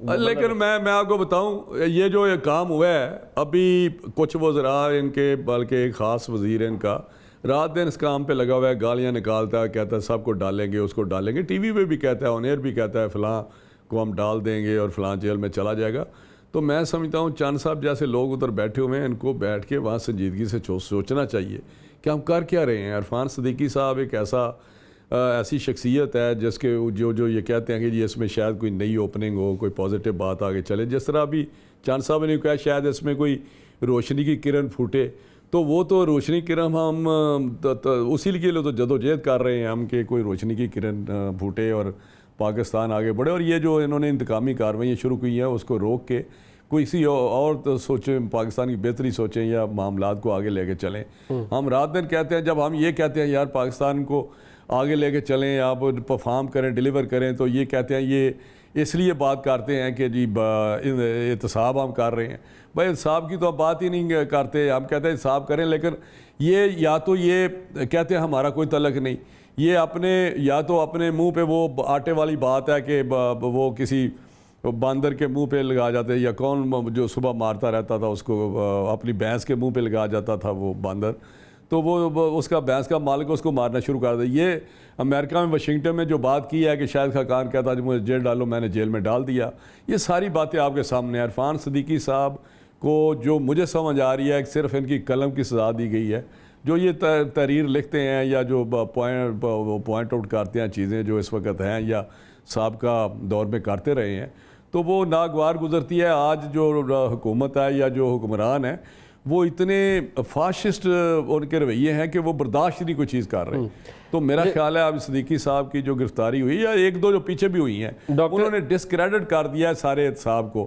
لیکن میں آپ کو بتاؤں یہ جو یہ کام ہوا ہے ابھی کچھ وزراء ان کے بلکہ ایک خاص وزیر ان کا رات دن اس کام پہ لگا ہوا ہے، گالیاں نکالتا ہے، کہتا ہے سب کو ڈالیں گے، اس کو ڈالیں گے، ٹی وی پہ بھی کہتا ہے، آن ایئر بھی کہتا ہے فلاں کو ہم ڈال دیں گے اور فلاں جیل میں چلا جائے گا۔ تو میں سمجھتا ہوں چند صاحب جیسے لوگ ادھر بیٹھے ہوئے ہیں، ان کو بیٹھ کے وہاں سنجیدگی سے سوچنا چاہیے کہ ہم کر کیا رہے ہیں۔ عرفان صدیقی صاحب ایک ایسی شخصیت ہے جس کے جو یہ کہتے ہیں کہ جی اس میں شاید کوئی نئی اوپننگ ہو، کوئی پازیٹیو بات آگے چلے، جس طرح بھی چاند صاحب نے کہا شاید اس میں کوئی روشنی کی کرن پھوٹے، تو وہ تو روشنی کرن ہم اسی کے لیے تو جدوجہد کر رہے ہیں ہم کہ کوئی روشنی کی کرن پھوٹے اور پاکستان آگے بڑھے، اور یہ جو انہوں نے انتقامی کارروائیاں شروع کی ہیں اس کو روک کے کوئی سی اور تو سوچیں، پاکستان کی بہتری سوچیں یا معاملات کو آگے لے کے چلیں۔ ہم رات دن کہتے ہیں، جب ہم یہ کہتے ہیں یار پاکستان کو آگے لے کے چلیں، آپ پرفارم کریں، ڈیلیور کریں، تو یہ کہتے ہیں یہ اس لیے بات کرتے ہیں کہ جی احتساب ہم کر رہے ہیں۔ بھائی احتساب کی تو آپ بات ہی نہیں کرتے، ہم کہتے ہیں احتساب کریں، لیکن یہ یا تو یہ کہتے ہیں ہمارا کوئی تعلق نہیں، یہ یا تو اپنے منہ پہ وہ آٹے والی بات ہے کہ وہ کسی باندر کے منہ پہ لگا جاتے، یا کون جو صبح مارتا رہتا تھا اس کو اپنی بھینس کے منہ پہ لگا جاتا تھا وہ باندر، تو وہ اس کا بھینس کا مالک اس کو مارنا شروع کر دیا۔ یہ امریکہ میں واشنگٹن میں جو بات کی ہے کہ شاہد خاقان کہتا ہے مجھے جیل ڈالو، میں نے جیل میں ڈال دیا، یہ ساری باتیں آپ کے سامنے ہیں۔ عرفان صدیقی صاحب کو جو مجھے سمجھ آ رہی ہے کہ صرف ان کی قلم کی سزا دی گئی ہے، جو یہ تحریر لکھتے ہیں یا جو پوائنٹ آؤٹ کرتے ہیں چیزیں جو اس وقت ہیں یا سابقہ دور میں کرتے رہے ہیں، تو وہ ناگوار گزرتی ہے۔ آج جو حکومت ہے یا جو حکمران ہیں وہ اتنے فاشسٹ ان کے رویے ہیں کہ وہ برداشت نہیں کوئی چیز کر رہے۔ تو میرا خیال ہے اب صدیقی صاحب کی جو گرفتاری ہوئی یا ایک دو جو پیچھے بھی ہوئی ہیں، انہوں نے ڈسکریڈٹ کر دیا ہے سارے احتساب کو۔